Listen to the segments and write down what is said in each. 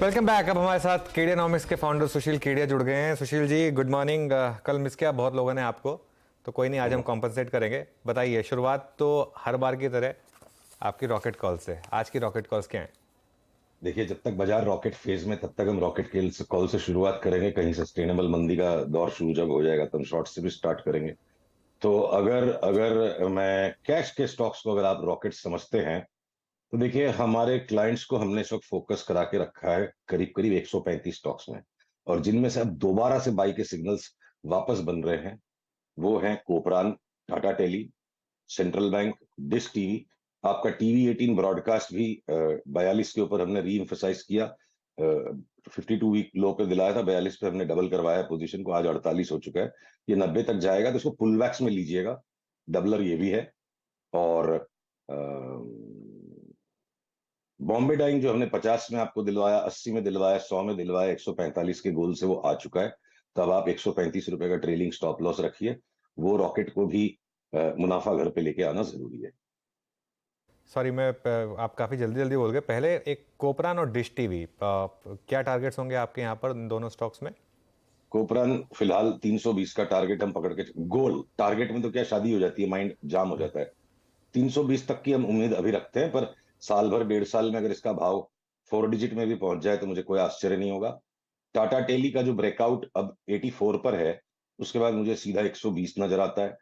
Welcome back. अब हमारे साथ केडियानॉमिक्स के फाउंडर सुशील केडिया जुड़ गए हैं। Sushil ji, good morning. कल मिस किया बहुत लोगों ने आपको, तो कोई नहीं, आज हम कॉम्पनसेट करेंगे। बताइए, शुरुआत तो हर बार की तरह आपकी रॉकेट कॉल से। आज की रॉकेट कॉल्स क्या हैं? देखिए, जब तक बाजार रॉकेट फेज में तब तक हम रॉकेट कॉल से शुरुआत करेंगे। कहीं सस्टेनेबल मंदी का दौर शुरू जब हो जाएगा तो हम शॉर्ट से भी स्टार्ट करेंगे। तो अगर अगर मैं कैश के स्टॉक्स को, अगर आप रॉकेट समझते हैं, तो देखिए, हमारे क्लाइंट्स को हमने इस वक्त फोकस करा के रखा है करीब करीब 135 स्टॉक्स में। और जिनमें से अब दोबारा से बाई के सिग्नल्स वापस बन रहे हैं, वो हैं कोपरान, Tata tele, central bank, dish TV. आपका टीवी 18 ब्रॉडकास्ट भी 42 के ऊपर हमने री एम्फोसाइज किया। 52 वीक लो पे दिलाया था, 42 पे हमने डबल करवाया पोजीशन को, आज 48 हो चुका है। ये 90 तक जाएगा तो इसको पुल बैक्स में लीजिएगा, डबलर ये भी है। और बॉम्बे डाइंग जो हमने 50 में आपको दिलवाया, 80 में दिलवाया, 100 में दिलवाया, 145 के गोल से वो आ चुका है। तो अब आप 135 रुपए का ट्रेलिंग स्टॉप लॉस रखिए। वो रॉकेट को भी मुनाफा घर पे लेके आना जरूरी है। सॉरी, आप काफ़ी जल्दी जल्दी बोल गए। पहले एक कोपरान और डिश टीवी, क्या टारगेट्स होंगे आपके यहाँ पर इन दोनों स्टॉक्स में? कोपरान फिलहाल 320 का टारगेट हम पकड़ के, गोल टारगेट में तो क्या शादी हो जाती है, माइंड जाम हो जाता है। 320 तक की हम उम्मीद अभी रखते हैं, पर साल भर 1.5 साल में अगर इसका भाव 4 डिजिट में भी पहुंच जाए तो मुझे कोई आश्चर्य नहीं होगा। टाटा टेली का जो ब्रेकआउट अब 84 पर है, उसके बाद मुझे सीधा 120 नजर आता है।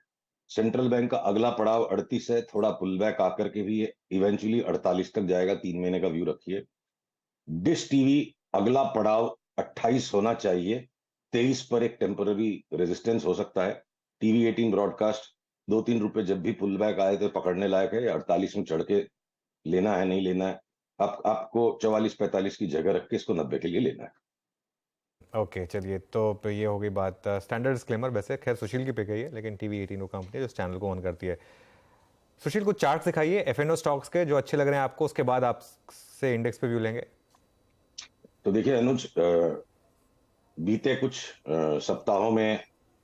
सेंट्रल बैंक का अगला पड़ाव 38 है, थोड़ा पुल बैक आकर के भी इवेंचुअली 48 तक जाएगा, 3 महीने का व्यू रखिए। डिश टीवी अगला पड़ाव 28 होना चाहिए, 23 पर एक टेम्पररी रेजिस्टेंस हो सकता है। टीवी 18 ब्रॉडकास्ट 2-3 रुपए जब भी पुल बैक आए तो पकड़ने लायक है। 48 में चढ़ के लेना है, नहीं लेना है, आपको 44-45 की जगह रख के इसको 90 के लिए लेना है। ओके, चलिए, तो ये हो गई बात। स्टैंडर्ड डिस्क्लेमर वैसे खैर सुशील की पे गई है, लेकिन टीवी 18 वो कंपनी है जो इस चैनल को ओन करती है। सुशील, कुछ चार्ट दिखाइए एफएनओ स्टॉक्स के जो अच्छे लग रहे हैं आपको, उसके बाद आपसे इंडेक्स पे व्यू लेंगे। तो देखिए अनुज, बीते कुछ सप्ताहों में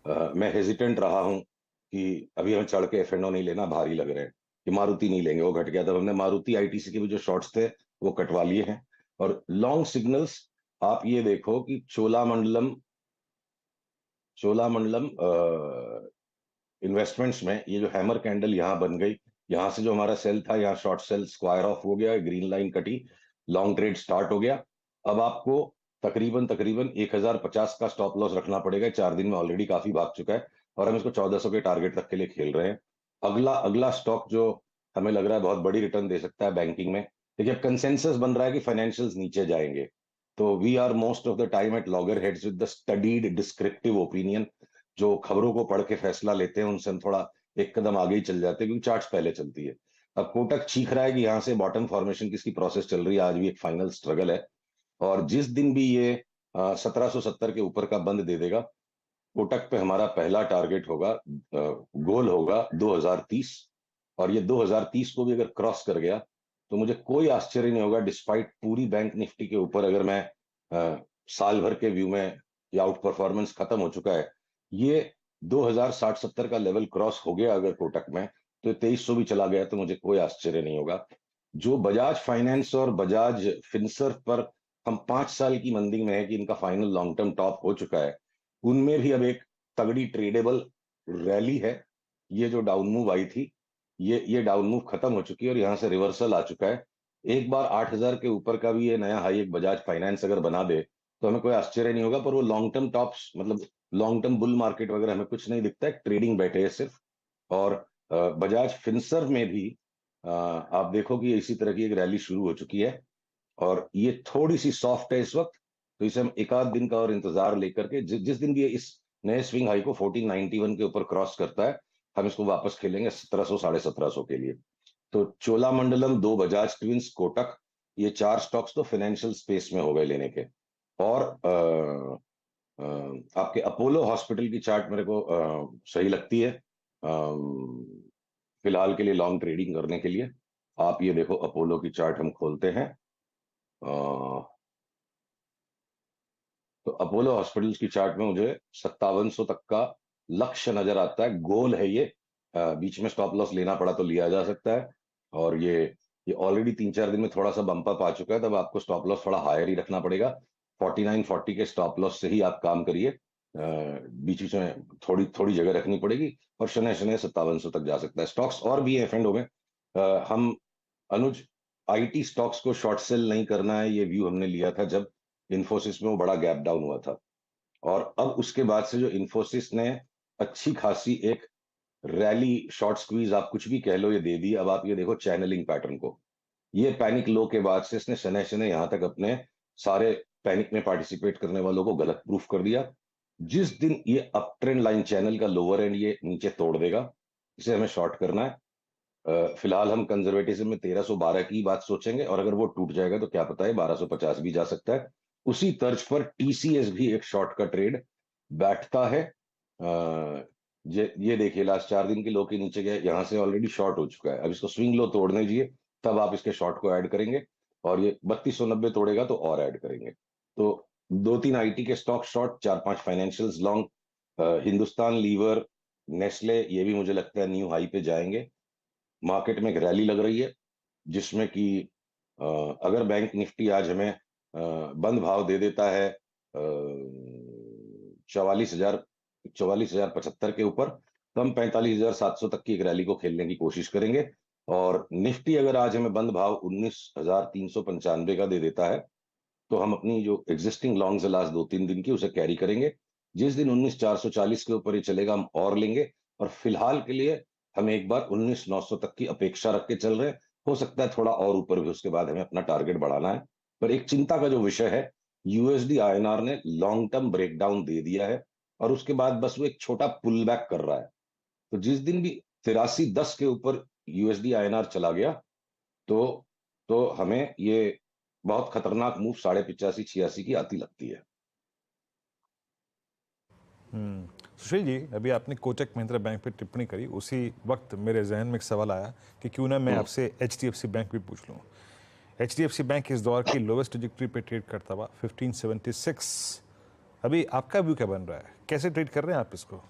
मैं हेजिटेंट रहा हूं कि अभी हम चढ़ के एफएनओ नहीं लेना, भारी लग रहे हैं कि मारुति नहीं लेंगे, वो घट गया। तब हमने मारुति आईटीसी के भी जो शॉर्ट्स थे वो कटवा लिए हैं। और लॉन्ग सिग्नल्स, आप ये देखो कि चोलामंडलम चोलामंडलम इन्वेस्टमेंट्स में ये जो हैमर कैंडल यहाँ बन गई, यहाँ से जो हमारा सेल था, यहाँ शॉर्ट सेल स्क्वायर ऑफ हो गया, ग्रीन लाइन कटी, लॉन्ग ट्रेड स्टार्ट हो गया। अब आपको तकरीबन तकरीबन 1050 का स्टॉप लॉस रखना पड़ेगा। 4 दिन में ऑलरेडी काफी भाग चुका है और हम इसको 1400 के टारगेट रख के लिए खेल रहे हैं। अगला अगला स्टॉक जो हमें लग रहा है बहुत बड़ी रिटर्न दे सकता है बैंकिंग में, देखिए, अब कंसेंसस बन रहा है कि फाइनेंशियल्स नीचे जाएंगे। तो we are most of the time at loggerheads with the studied descriptive opinion. जो खबरों को पढ़ के फैसला लेते हैं उनसे हम थोड़ा एक कदम आगे ही चल जाते हैं, क्योंकि चार्ट्स पहले चलती है। अब कोटक चीख रहा है कि यहाँ से बॉटम फॉर्मेशन की इसकी प्रोसेस चल रही है, आज भी एक फाइनल स्ट्रगल है। और जिस दिन भी ये 1770 के ऊपर का बंद दे देगा, कोटक पे हमारा पहला टारगेट होगा, गोल होगा 2030। और ये 2030 को भी अगर क्रॉस कर गया तो मुझे कोई आश्चर्य नहीं होगा, डिस्पाइट पूरी बैंक निफ्टी के ऊपर, अगर मैं साल भर के व्यू में, ये आउट परफॉर्मेंस खत्म हो चुका है। ये 2060-70 का लेवल क्रॉस हो गया अगर कोटक में, तो 2300 भी चला गया तो मुझे कोई आश्चर्य नहीं होगा। जो बजाज फाइनेंस और बजाज फिनसर्व पर हम 5 साल की मंदी में है कि इनका फाइनल लॉन्ग टर्म टॉप हो चुका है, उनमें भी अब एक तगड़ी ट्रेडेबल रैली है। ये जो डाउन मूव आई थी, ये डाउन मूव खत्म हो चुकी है और यहां से रिवर्सल आ चुका है। एक बार 8000 के ऊपर का भी ये नया हाई एक बजाज फाइनेंस अगर बना दे तो हमें कोई आश्चर्य नहीं होगा। पर वो लॉन्ग टर्म टॉप्स, मतलब लॉन्ग टर्म बुल मार्केट वगैरह हमें कुछ नहीं दिखता है, ट्रेडिंग बैठे है सिर्फ। और बजाज फिनसर्व में भी आप देखो कि इसी तरह की एक रैली शुरू हो चुकी है और ये थोड़ी सी सॉफ्ट है इस वक्त। तो इसे हम एक आध दिन का और इंतजार लेकर के, जिस दिन भी ये इस नए स्विंग हाई को 1491 के ऊपर क्रॉस करता है, हम इसको वापस खेलेंगे 1700 1750 के लिए। तो चोलामंडलम, दो बजाज ट्विंस, कोटक, ये चार स्टॉक्स तो फाइनेंशियल स्पेस में हो गए लेने के। और आपके अपोलो हॉस्पिटल की चार्ट मेरे को सही लगती है फिलहाल के लिए लॉन्ग ट्रेडिंग करने के लिए। आप ये देखो, अपोलो की चार्ट हम खोलते हैं। तो अपोलो हॉस्पिटल्स की चार्ट में मुझे 5700 तक का लक्ष्य नजर आता है, गोल है ये। बीच में स्टॉप लॉस लेना पड़ा तो लिया जा सकता है। और ये ये ऑलरेडी 3-4 दिन में थोड़ा सा बम्प अप आ चुका है, तब आपको स्टॉप लॉस थोड़ा हायर ही रखना पड़ेगा। 49-40 के स्टॉप लॉस से ही आप काम करिए। बीच बीच में थोड़ी थोड़ी जगह रखनी पड़ेगी, और शनै शनै 5700 तक जा सकता है। स्टॉक्स और भी एफ में हम अनुज, आईटी स्टॉक्स को शॉर्ट सेल नहीं करना है, ये व्यू हमने लिया था जब इन्फोसिस में वो बड़ा गैप डाउन हुआ था। और अब उसके बाद से जो इन्फोसिस ने अच्छी खासी एक रैली, शॉर्ट स्क्वीज, आप कुछ भी कह लो, ये दे दी। अब आप ये देखो चैनलिंग पैटर्न को, ये पैनिक लो के बाद से इसने शनै शनै यहां तक अपने सारे पैनिक में पार्टिसिपेट करने वालों को गलत प्रूफ कर दिया। जिस दिन ये अप ट्रेंड लाइन चैनल का लोअर एंड ये नीचे तोड़ देगा, इसे हमें शॉर्ट करना है। फिलहाल हम कंजर्वेटिज्म में 1312 की बात सोचेंगे, और अगर वो टूट जाएगा तो क्या पता है 1250 भी जा सकता है। उसी तर्ज पर टीसीएस भी एक शॉर्ट का ट्रेड बैठता है। ये देखिए लास्ट 4 दिन के लो के नीचे गया, यहां से ऑलरेडी शॉर्ट हो चुका है। अब इसको स्विंग लो तोड़ने दीजिए, तब आप इसके शॉर्ट को ऐड करेंगे, और ये 3290 तोड़ेगा तो और ऐड करेंगे। तो 2-3 आईटी के stock short, 4-5 financials long. Hindustan Lever, Nestle, ये भी मुझे लगता है न्यू हाई पे जाएंगे। मार्केट में एक रैली लग रही है, जिसमें कि अगर बैंक निफ्टी आज हमें बंद भाव दे देता है 44,075 के ऊपर, तो हम 45,700 तक की एक रैली को खेलने की कोशिश करेंगे। और निफ्टी अगर आज हमें बंद भाव 19,395 का दे देता है, तो हम अपनी जो एग्जिस्टिंग लॉन्ग्स है लास्ट 2-3 दिन की, उसे कैरी करेंगे। जिस दिन 19,440 के ऊपर ये चलेगा, हम और लेंगे। और फिलहाल के लिए हम एक बार 19,900 तक की अपेक्षा रख के चल रहे हैं। हो सकता है थोड़ा और ऊपर भी, उसके बाद हमें अपना टारगेट बढ़ाना है। पर एक चिंता का जो विषय है, यूएसडी आईएनआर ने लॉन्ग टर्म ब्रेकडाउन दे दिया है, और उसके बाद बस वो एक छोटा पुल बैक कर रहा है। तो जिस दिन भी 8310 के ऊपर यूएसडी आईएनआर चला गया, तो हमें ये बहुत खतरनाक मूव 85-86 की आती लगती है। सुशील जी, अभी आपने कोटक महिंद्रा बैंक पे टिप्पणी करी, उसी वक्त मेरे जहन में एक सवाल आया कि क्यों ना मैं आपसे एचडीएफसी बैंक भी पूछ लूं। एचडीएफसी बैंक इस दौर की लोवेस्ट ट्रजेक्टरी पे ट्रेड करता हुआ 1576। अभी आपका व्यू क्या बन रहा है, कैसे ट्रेड कर रहे हैं आप इसको?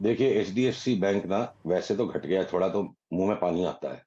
देखिए एचडीएफसी बैंक ना वैसे तो घट गया थोड़ा, तो मुंह में पानी आता है,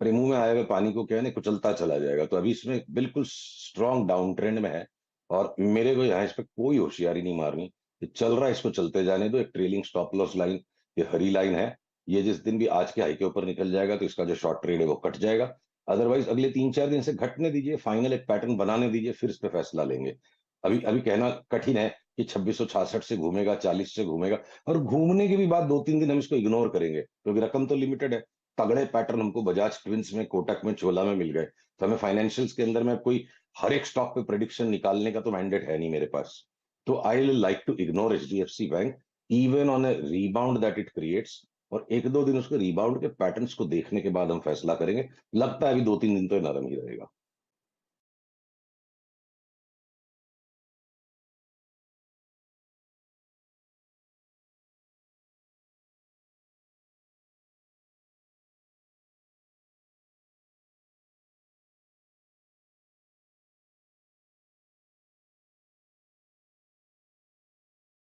पर ये मुंह में आए हुए पानी को क्या है ना, कुचलता चला जाएगा। तो अभी इसमें बिल्कुल स्ट्रॉन्ग डाउन ट्रेंड में है, और मेरे को यहाँ इस पर कोई होशियारी नहीं मारनी। ये चल रहा है, इसको चलते जाने दो। एक ट्रेलिंग स्टॉप लॉस लाइन, ये हरी लाइन है, ये जिस दिन भी आज के हाई के ऊपर निकल जाएगा, तो इसका जो शॉर्ट ट्रेड है वो कट जाएगा। अदरवाइज अगले 3-4 दिन से घटने दीजिए, फाइनल एक पैटर्न बनाने दीजिए, फिर इस पे फैसला लेंगे। अभी अभी कहना कठिन है कि 2666 से घूमेगा, 40 से घूमेगा, और घूमने के भी बाद 2-3 दिन हम इसको इग्नोर करेंगे, क्योंकि रकम तो लिमिटेड है। तगड़े पैटर्न हमको बजाज ट्विंस में, कोटक में, चोला में मिल गए, तो हमें फाइनेंशियल्स के अंदर में कोई हर एक स्टॉक पे प्रेडिक्शन निकालने का तो मैंडेट है नहीं मेरे पास। तो I will like to ignore HDFC bank even on a rebound that it creates, और 1-2 दिन उसके रीबाउंड के पैटर्न्स को देखने के बाद हम फैसला करेंगे। लगता है अभी 2-3 दिन तो नरम ही रहेगा।